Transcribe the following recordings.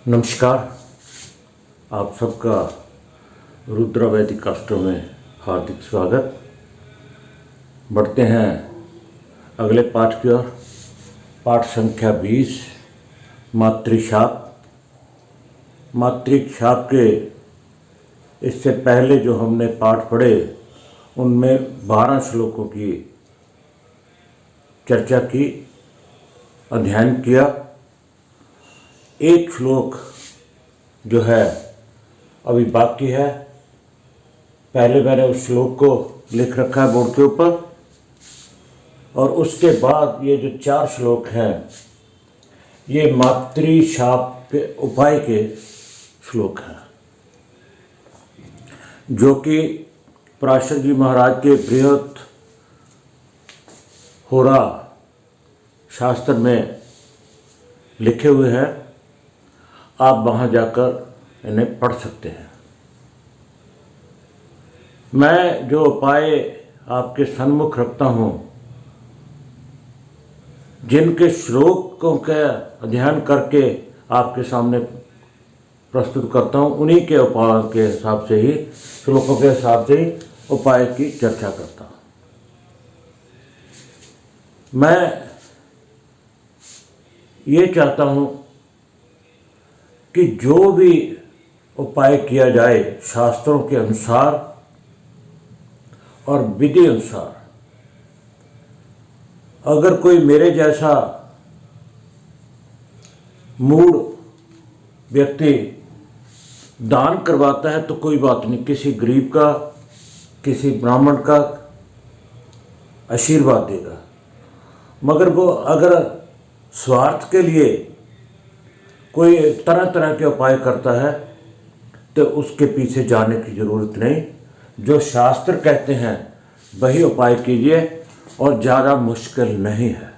नमस्कार। आप सबका रुद्रा वैदिक अस्त्र में हार्दिक स्वागत। बढ़ते हैं अगले पाठ की ओर। पाठ संख्या 20, मातृशाप। मातृशाप के इससे पहले जो हमने पाठ पढ़े उनमें 12 श्लोकों की चर्चा की, अध्ययन किया। एक श्लोक जो है अभी बाकी है। पहले मैंने उस श्लोक को लिख रखा है बोर्ड के ऊपर, और उसके बाद ये जो 4 श्लोक हैं ये मातृशाप के उपाय के श्लोक हैं, जो कि पराशर जी महाराज के बृहत होरा शास्त्र में लिखे हुए हैं। आप वहाँ जाकर इन्हें पढ़ सकते हैं। मैं जो उपाय आपके सन्मुख रखता हूँ, जिनके श्लोकों का अध्ययन करके आपके सामने प्रस्तुत करता हूँ, उन्हीं के उपाय के हिसाब से ही, श्लोकों के हिसाब से ही उपाय की चर्चा करता हूँ। मैं ये चाहता हूँ कि जो भी उपाय किया जाए शास्त्रों के अनुसार और विधि अनुसार, अगर कोई मेरे जैसा मूढ़ व्यक्ति दान करवाता है तो कोई बात नहीं, किसी गरीब का, किसी ब्राह्मण का आशीर्वाद देगा। मगर वो अगर स्वार्थ के लिए कोई तरह तरह के उपाय करता है तो उसके पीछे जाने की ज़रूरत नहीं। जो शास्त्र कहते हैं वही उपाय कीजिए, और ज़्यादा मुश्किल नहीं है।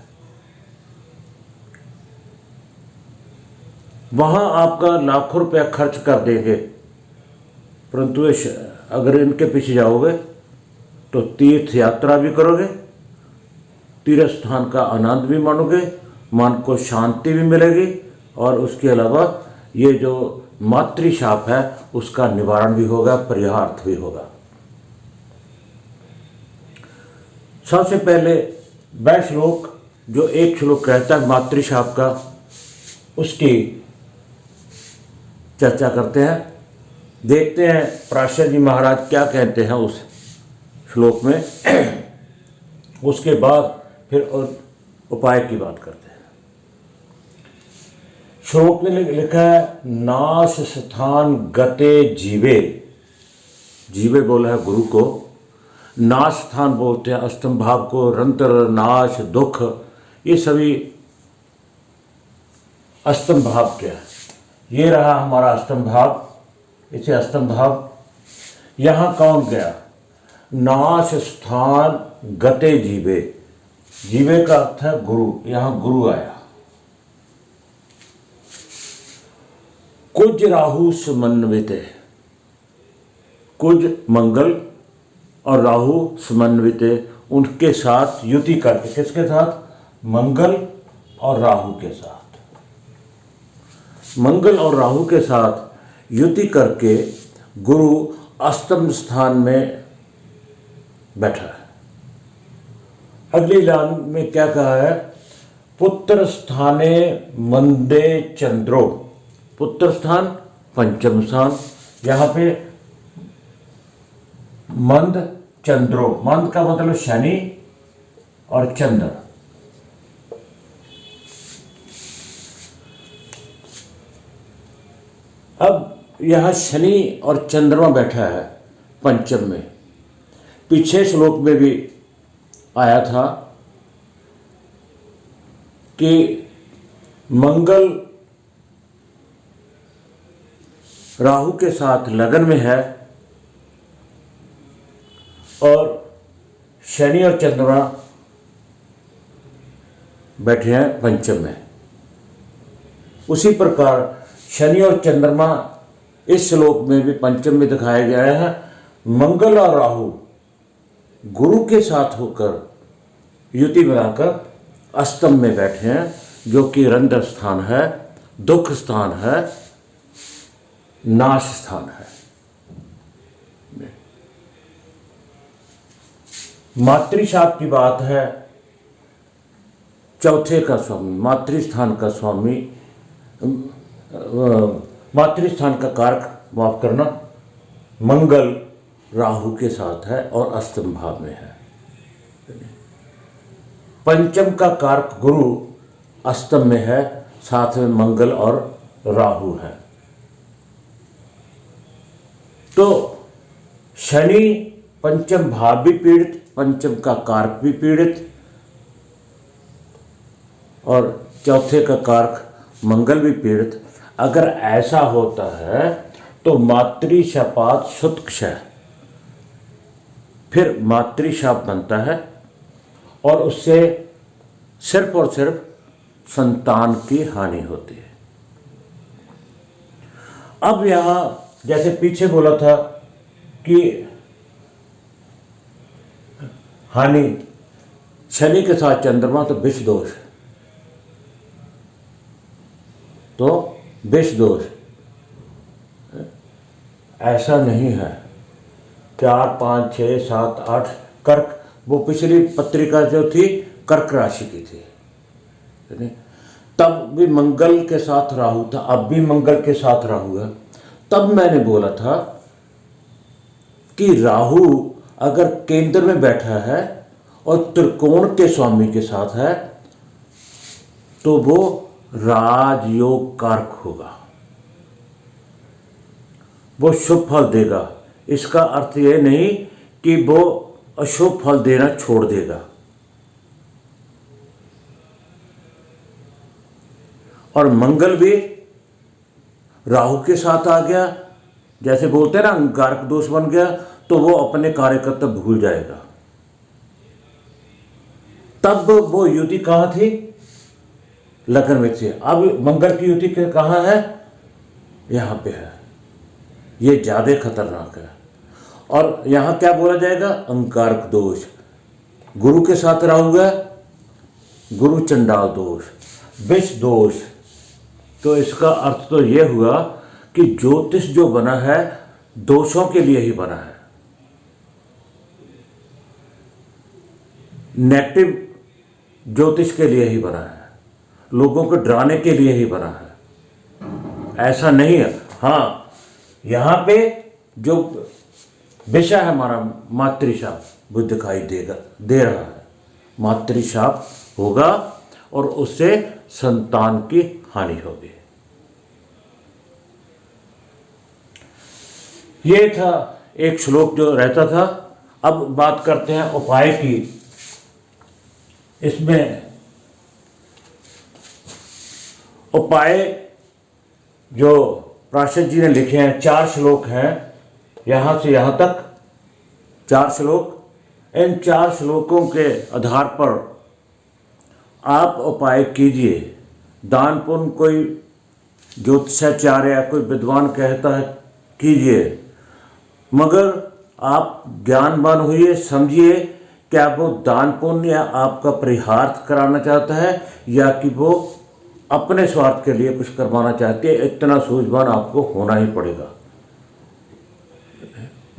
वहाँ आपका लाखों रुपया खर्च कर देंगे, परंतु अगर इनके पीछे जाओगे तो तीर्थ यात्रा भी करोगे, तीर्थ स्थान का आनंद भी मानोगे, मन को शांति भी मिलेगी, और उसके अलावा ये जो मातृशाप है उसका निवारण भी होगा, परिहार्थ भी होगा। सबसे पहले वह श्लोक जो एक श्लोक कहता है मातृशाप का, उसकी चर्चा करते हैं। देखते हैं पराशर जी महाराज क्या कहते हैं उस श्लोक में। उसके बाद फिर उपाय की बात करते हैं। श्लोक में लिखा है, नाश स्थान गते जीवे। जीवे बोला है गुरु को, नाश स्थान बोलते हैं अष्टम भाव को, रंतर, नाश, दुख, ये सभी अष्टम भाव के हैं। ये रहा हमारा अष्टम भाव, इसे अष्टम भाव। यहाँ कौन गया? नाश स्थान गते जीवे। जीवे का अर्थ है गुरु, यहाँ गुरु आया। कुज राहु समन्वित, कुज मंगल और राहु समन्वित, उनके साथ युति करके। किसके साथ? मंगल और राहु के साथ। मंगल और राहु के साथ युति करके गुरु अष्टम स्थान में बैठा है। अगली लाइन में क्या कहा है? पुत्र स्थाने मंदे चंद्रो। पुत्र स्थान पंचम स्थान, यहाँ पे मंद चंद्रो। मंद का मतलब शनि और चंद्र। अब यहाँ शनि और चंद्रमा बैठा है पंचम में। पीछे श्लोक में भी आया था कि मंगल राहु के साथ लगन में है और शनि और चंद्रमा बैठे हैं पंचम में। उसी प्रकार शनि और चंद्रमा इस श्लोक में भी पंचम में दिखाया गया है। मंगल और राहु गुरु के साथ होकर युति बनाकर अष्टम में बैठे हैं, जो कि रंध्र स्थान है, दुख स्थान है, नाश स्थान है। मातृशाप की बात है, चौथे का स्वामी, मातृस्थान का स्वामी, मातृस्थान का कारक, माफ करना, मंगल राहु के साथ है और अष्टम भाव में है। पंचम का कारक गुरु अष्टम में है, साथ में मंगल और राहु है। तो शनि पंचम भाव भी पीड़ित, पंचम का कारक भी पीड़ित, और चौथे का कारक मंगल भी पीड़ित। अगर ऐसा होता है तो मातृशापात सुतक्षय, फिर मातृशाप बनता है और उससे सिर्फ और सिर्फ संतान की हानि होती है। अब यहां जैसे पीछे बोला था कि हानि शनि के साथ चंद्रमा तो विष दोष, तो विष दोष ऐसा नहीं है। 4, 5, 6, 7, 8 कर्क, वो पिछली पत्रिका जो थी कर्क राशि की थी, तब भी मंगल के साथ राहु था, अब भी मंगल के साथ राहु है। तब मैंने बोला था कि राहु अगर केंद्र में बैठा है और त्रिकोण के स्वामी के साथ है तो वो राजयोग कारक होगा, वो शुभ फल देगा। इसका अर्थ ये नहीं कि वो अशुभ फल देना छोड़ देगा। और मंगल भी राहु के साथ आ गया, जैसे बोलते हैं ना अंगारक दोष बन गया, तो वो अपने कार्यकर्ता भूल जाएगा। तब वो युति कहाँ थी? लग्न में थी। अब मंगल की युति कहाँ है? यहाँ पे है। ये ज्यादा खतरनाक है। और यहाँ क्या बोला जाएगा? अंगारक दोष। गुरु के साथ राहु है, गुरु चंडाल दोष, विष दोष। तो इसका अर्थ तो ये हुआ कि ज्योतिष जो बना है दोषों के लिए ही बना है, नेगेटिव ज्योतिष के लिए ही बना है, लोगों को डराने के लिए ही बना है। ऐसा नहीं है। हाँ, यहाँ पे जो विषय है हमारा मातृशाप वो दिखाई दे रहा है। मातृशाप होगा और उससे संतान की हानि होगी। ये था एक श्लोक जो रहता था। अब बात करते हैं उपाय की। इसमें उपाय जो प्राशद जी ने लिखे हैं, 4 श्लोक हैं, यहाँ से यहाँ तक 4 श्लोक। इन 4 श्लोकों के आधार पर आप उपाय कीजिए। दान पुण्य कोई ज्योतिषाचार्य या कोई विद्वान कहता है कीजिए, मगर आप ज्ञानवान होइए, समझिए क्या वो दान पुण्य या आपका परिहार्थ कराना चाहता है या कि वो अपने स्वार्थ के लिए कुछ करवाना चाहती है। इतना सूझवान आपको होना ही पड़ेगा,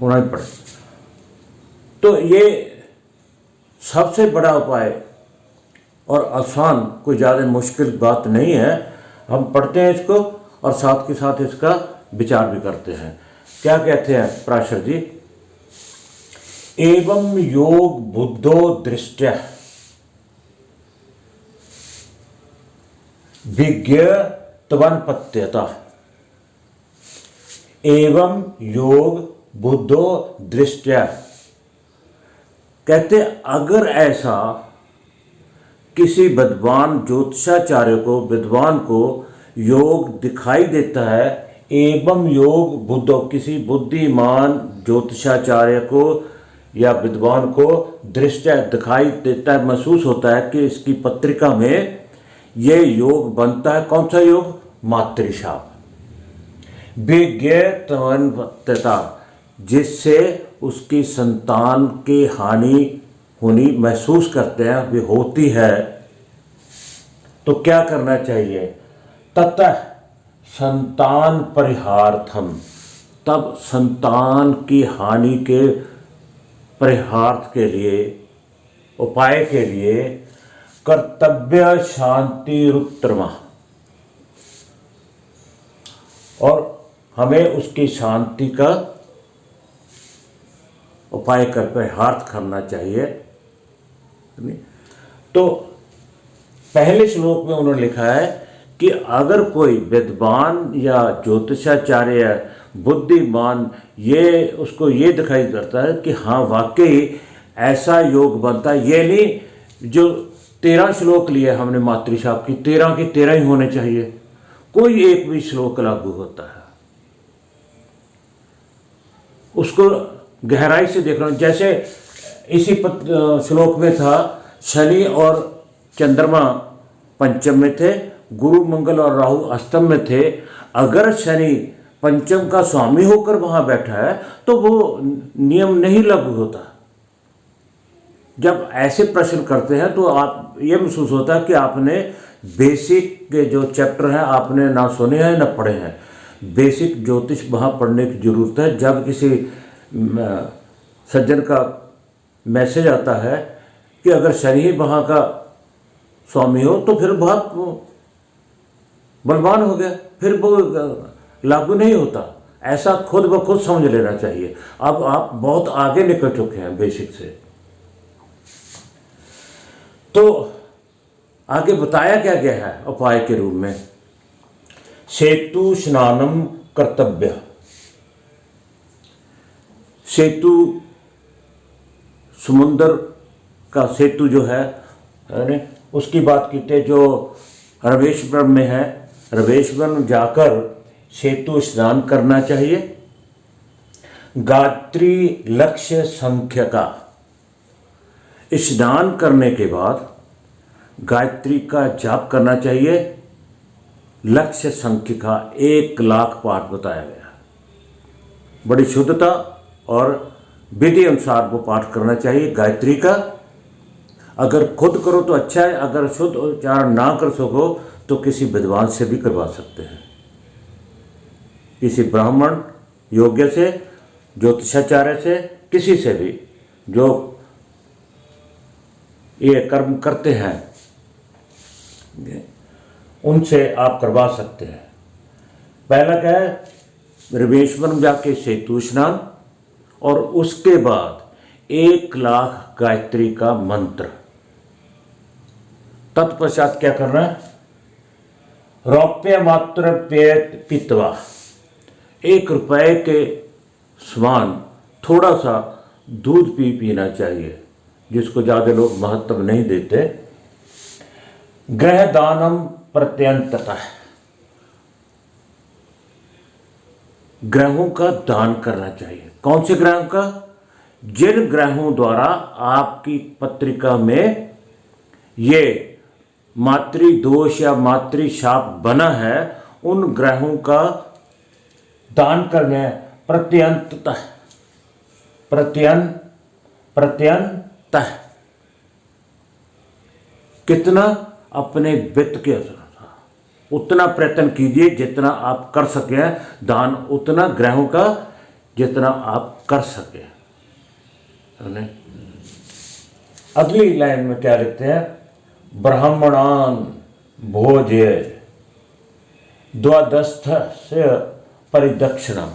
होना ही पड़ेगा। तो ये सबसे बड़ा उपाय और आसान, कोई ज़्यादा मुश्किल बात नहीं है। हम पढ़ते हैं इसको और साथ के साथ इसका विचार भी करते हैं। क्या कहते हैं प्राशर जी? एवं योग बुद्धो दृष्टया विज्ञत्वन्पत्यता। एवं योग बुद्धो दृष्टया, कहते अगर ऐसा किसी विद्वान ज्योतिषाचार्य को, विद्वान को योग दिखाई देता है, एवं योग बुद्धो, किसी बुद्धिमान ज्योतिषाचार्य को या विद्वान को दृष्टया दिखाई देता है, महसूस होता है कि इसकी पत्रिका में ये योग बनता है। कौन सा योग? मातृशाप। विज्ञत्वन्पत्यता, जिससे उसकी संतान की हानि होनी महसूस करते हैं, वे होती है। तो क्या करना चाहिए? ततः संतान परिहार्थम, तब संतान की हानि के परिहार्थ के लिए, उपाय के लिए कर्तव्य शांति रुत्रमा, और हमें उसकी शांति का उपाय कर परिहार्थ करना चाहिए। तो पहले श्लोक में उन्होंने लिखा है कि अगर कोई विद्वान या ज्योतिषाचार्य बुद्धिमान ये उसको ये दिखाई करता है कि हाँ वाकई ऐसा योग बनता है, ये नहीं जो 13 श्लोक लिए हमने मातृशाप की 13 के 13 ही होने चाहिए, कोई एक भी श्लोक लागू होता है, उसको गहराई से देखना। जैसे इसी श्लोक में था शनि और चंद्रमा पंचम में थे, गुरु मंगल और राहु अष्टम में थे। अगर शनि पंचम का स्वामी होकर वहां बैठा है तो वो नियम नहीं लागू होता। जब ऐसे प्रश्न करते हैं तो आप ये महसूस होता है कि आपने बेसिक के जो चैप्टर हैं आपने ना सुने हैं ना पढ़े हैं। बेसिक ज्योतिष वहाँ पढ़ने की जरूरत है। जब किसी सज्जन का मैसेज आता है कि अगर शनि वहाँ का स्वामी हो तो फिर बहुत बलवान हो गया, फिर वो लागू नहीं होता। ऐसा खुद ब खुद समझ लेना चाहिए। अब आप बहुत आगे निकल चुके हैं बेसिक से। तो आगे बताया क्या गया है उपाय के रूप में, सेतु स्नानम कर्तव्य। सेतु समुद्र का सेतु जो है उसकी बात की थे, जो रवेशवरम में है। रवेशवरम जाकर सेतु स्नान करना चाहिए। गायत्री लक्ष्य संख्या का स्नान करने के बाद गायत्री का जाप करना चाहिए। लक्ष्य संख्या का 1,00,000 पाठ बताया गया। बड़ी शुद्धता और विधि अनुसार वो पाठ करना चाहिए गायत्री का। अगर खुद करो तो अच्छा है, अगर शुद्ध उच्चारण ना कर सको तो किसी विद्वान से भी करवा सकते हैं, किसी ब्राह्मण योग्य से, ज्योतिषाचार्य से, किसी से भी जो ये कर्म करते हैं उनसे आप करवा सकते हैं। पहला क्या है, रवेशवरम जाके सेतु स्नान और उसके बाद 1,00,000 गायत्री का मंत्र। तत्पश्चात क्या करना है, रौप्य मात्र पेट पित्वा, 1 रुपए के समान थोड़ा सा दूध पीना चाहिए, जिसको ज़्यादा लोग महत्व नहीं देते। ग्रह दानम प्रत्यंततः, ग्रहों का दान करना चाहिए। कौन से ग्रहों का, जिन ग्रहों द्वारा आपकी पत्रिका में ये मातृ दोष या मातृ शाप बना है, उन ग्रहों का दान करना। प्रत्यंततः, प्रत्यंततः कितना, अपने वित्त के अनुसार उतना प्रयत्न कीजिए जितना आप कर सके दान, उतना ग्रहों का जितना आप कर सके। अगली लाइन में क्या लिखते हैं, ब्राह्मणान भोज्य द्वादस्थ से परिदक्षिणम।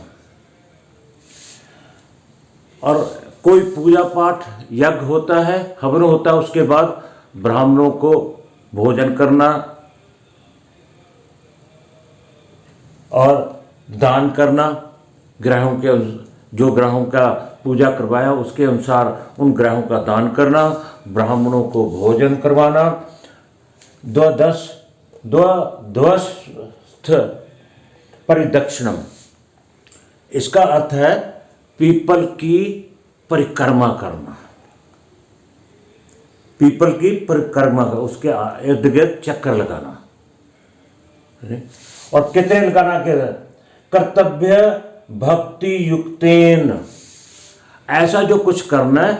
और कोई पूजा पाठ यज्ञ होता है, हवन होता है, उसके बाद ब्राह्मणों को भोजन करना और दान करना। ग्रहों के जो ग्रहों का पूजा करवाया उसके अनुसार उन ग्रहों का दान करना, ब्राह्मणों को भोजन करवाना। द्वादस्थ परिदक्षिणम, इसका अर्थ है पीपल की परिक्रमा करना। पीपल की परिक्रमा, उसके इर्द गिर्द चक्कर लगाना। और कितने लगाना के, कर्तव्य भक्ति युक्तेन, ऐसा जो कुछ करना है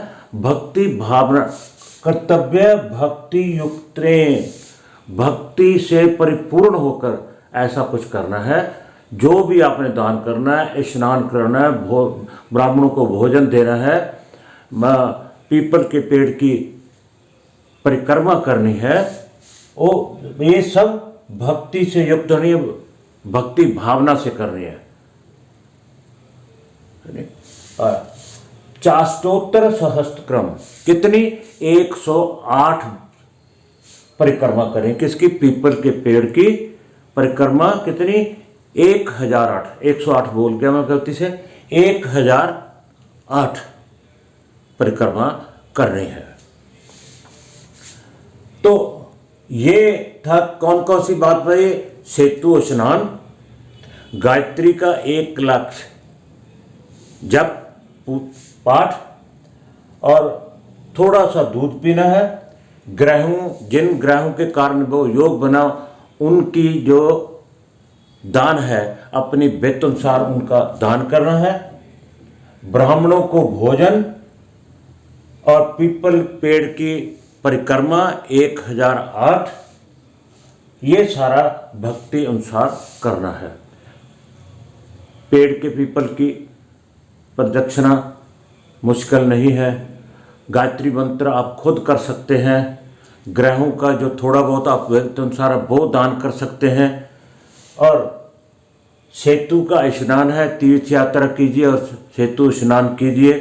भक्ति भावना। कर्तव्य भक्ति युक्तेन, भक्ति से परिपूर्ण होकर ऐसा कुछ करना है। जो भी आपने दान करना है, स्नान करना है, ब्राह्मणों को भोजन देना है, पीपल के पेड़ की परिक्रमा करनी है, ये सब भक्ति से युक्त होनी है, भक्ति भावना से करनी है। चाष्टोत्तर सहस्त्रक्रम, कितनी? 108 परिक्रमा करें। किसकी? पीपल के पेड़ की परिक्रमा कितनी? 1008। 108 बोल गया मैं गलती से, 1008 परिक्रमा करनी है। तो ये था कौन कौन सी बात भाई? सेतु स्नान, गायत्री का 1 लाख जप पाठ, और थोड़ा सा दूध पीना है। जिन ग्रहों के कारण वो योग बना, उनकी जो दान है अपनी वित्त अनुसार उनका दान करना है। ब्राह्मणों को भोजन और पीपल पेड़ की परिक्रमा 1008, ये सारा भक्ति अनुसार करना है। पेड़ के पीपल की प्रदक्षिणा मुश्किल नहीं है। गायत्री मंत्र आप खुद कर सकते हैं। ग्रहों का जो थोड़ा बहुत आप वित्त अनुसार वो दान कर सकते हैं। और सेतु का स्नान है, तीर्थ यात्रा कीजिए और सेतु स्नान कीजिए।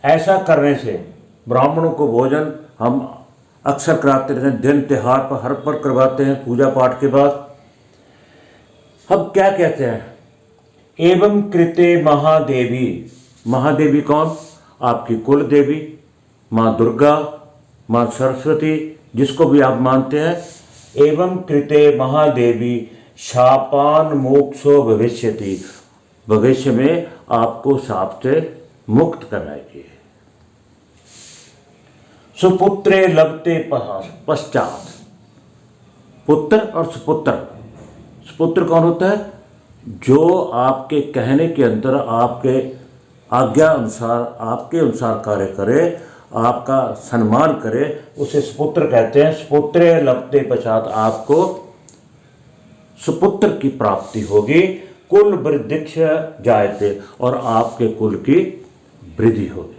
ऐसा करने से ब्राह्मणों को भोजन हम अक्सर कराते रहते हैं, दिन त्योहार पर हर पर करवाते हैं पूजा पाठ के बाद। हम क्या कहते हैं? एवं कृते महादेवी। महादेवी कौन? आपकी कुल देवी, माँ दुर्गा, माँ सरस्वती, जिसको भी आप मानते हैं। एवं कृते महादेवी शापान मोक्षो भविष्यति, भविष्य में आपको शाप से मुक्त कराएगी। सुपुत्रे लभते पश्चात, पुत्र और सुपुत्र। सुपुत्र कौन होता है? जो आपके कहने के अंदर आपके आज्ञा अनुसार, आपके अनुसार कार्य करे, आपका सम्मान करे, उसे सुपुत्र कहते हैं। सुपुत्रे लभते पश्चात आपको सुपुत्र की प्राप्ति होगी। कुल वृद्धिक्ष जायते, और आपके कुल की वृद्धि होगी।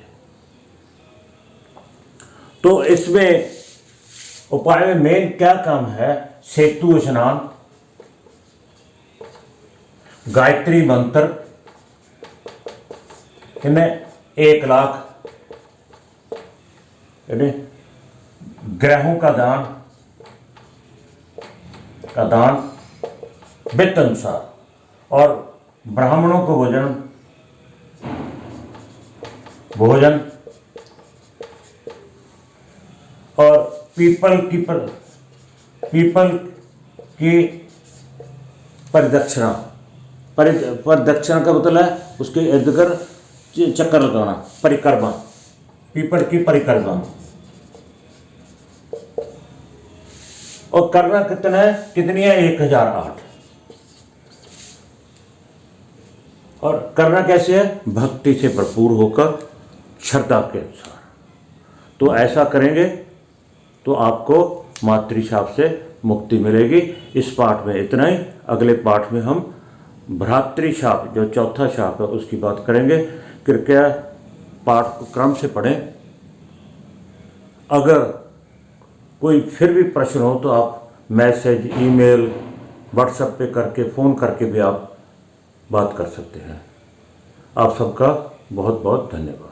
तो इसमें उपाय में मेन क्या काम है? सेतु स्नान, गायत्री मंत्र कितने? 1 लाख, ग्रहों का दान वित्त अनुसार, और ब्राह्मणों को भोजन और पीपल की परिदक्षिणा। परिदक्षिणा का मतलब है उसके इर्द गिर्द चक्कर लगाना, परिक्रमा, पीपल की परिक्रमा। और करना कितनी है? 1008। और करना कैसे है? भक्ति से भरपूर होकर, श्रद्धा के अनुसार। तो ऐसा करेंगे तो आपको मातृशाप से मुक्ति मिलेगी। इस पाठ में इतना ही। अगले पाठ में हम भ्रातृशाप, जो चौथा शाप है, उसकी बात करेंगे। कृपया पाठ को क्रम से पढ़ें। अगर कोई फिर भी प्रश्न हो तो आप मैसेज, ईमेल, व्हाट्सएप पे करके, फ़ोन करके भी आप बात कर सकते हैं। आप सबका बहुत बहुत धन्यवाद।